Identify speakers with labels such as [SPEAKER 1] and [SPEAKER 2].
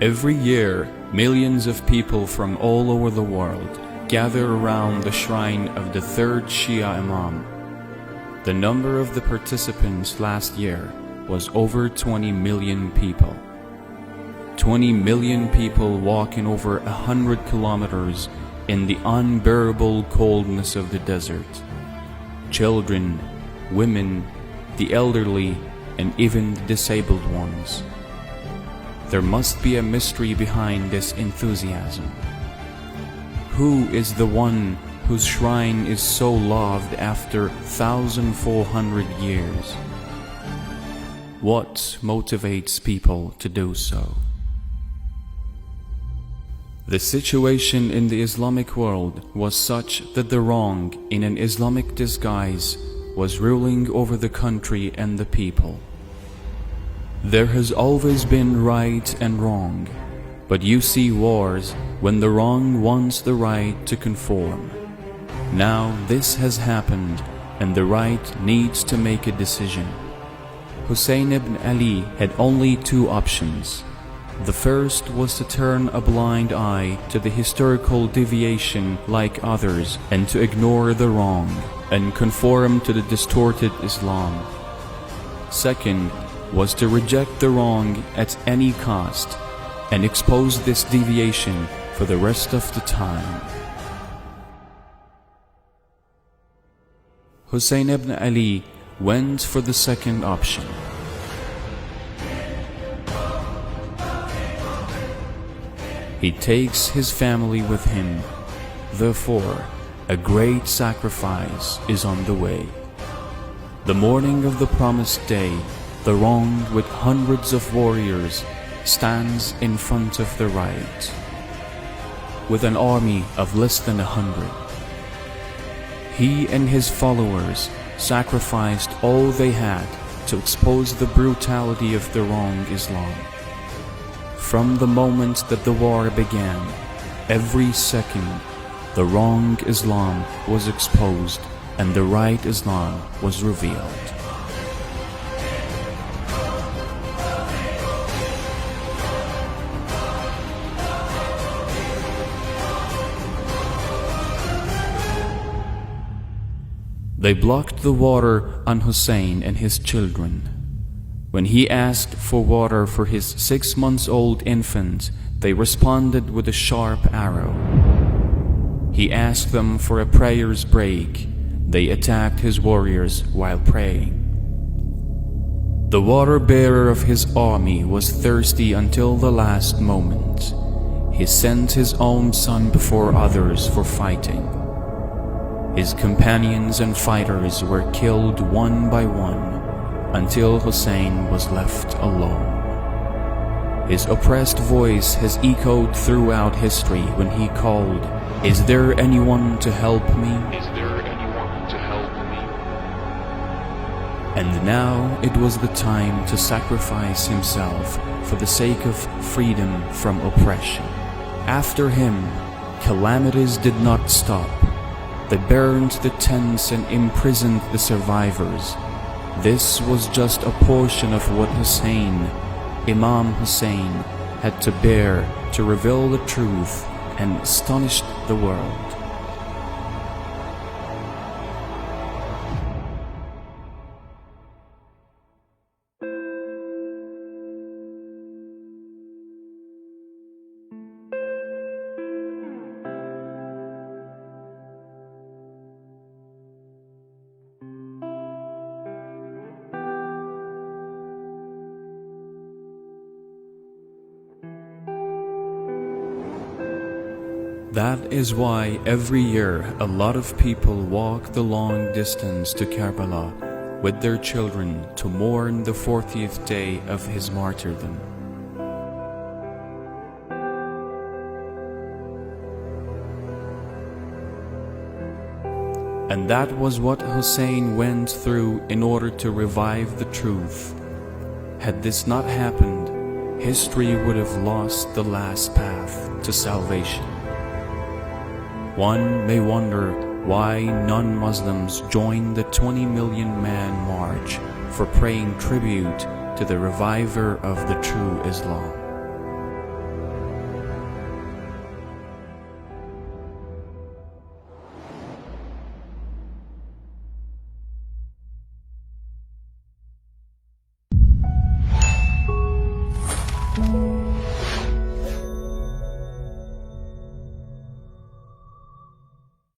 [SPEAKER 1] Every year, millions of people from all over the world gather around the shrine of the third Shia Imam. The number of the participants last year was over 20 million people. 20 million people walking over 100 kilometers in the unbearable coldness of the desert. Children, women, the elderly, and even the disabled ones. There must be a mystery behind this enthusiasm. Who is the one whose shrine is so loved after 1,400 years? What motivates people to do so? The situation in the Islamic world was such that the wrong, in an Islamic disguise, was ruling over the country and the people. There has always been right and wrong, but you see wars when the wrong wants the right to conform. Now this has happened and the right needs to make a decision. Hussein ibn Ali had only two options. The first was to turn a blind eye to the historical deviation like others and to ignore the wrong and conform to the distorted Islam. Second was to reject the wrong at any cost and expose this deviation for the rest of the time. Hussein ibn Ali went for the second option. He takes his family with him. Therefore, a great sacrifice is on the way. The morning of the promised day, the wrong with hundreds of warriors stands in front of the right, with an army of less than 100. He and his followers sacrificed all they had to expose the brutality of the wrong Islam. From the moment that the war began, every second, the wrong Islam was exposed and the right Islam was revealed. They blocked the water on Hussein and his children. When he asked for water for his 6-month-old infant, they responded with a sharp arrow. He asked them for a prayer's break. They attacked his warriors while praying. The water-bearer of his army was thirsty until the last moment. He sent his own son before others for fighting. His companions and fighters were killed one by one until Hussein was left alone. His oppressed voice has echoed throughout history when he called, "Is there anyone to help me? Is there anyone to help me?" And now it was the time to sacrifice himself for the sake of freedom from oppression. After him, calamities did not stop. They burned the tents and imprisoned the survivors. This was just a portion of what Imam Hussein, had to bear to reveal the truth and astonished the world. That is why every year a lot of people walk the long distance to Karbala with their children to mourn the 40th day of his martyrdom. And that was what Hussein went through in order to revive the truth. Had this not happened, history would have lost the last path to salvation. One may wonder why non-Muslims joined the 20 million man march for paying tribute to the reviver of the true Islam.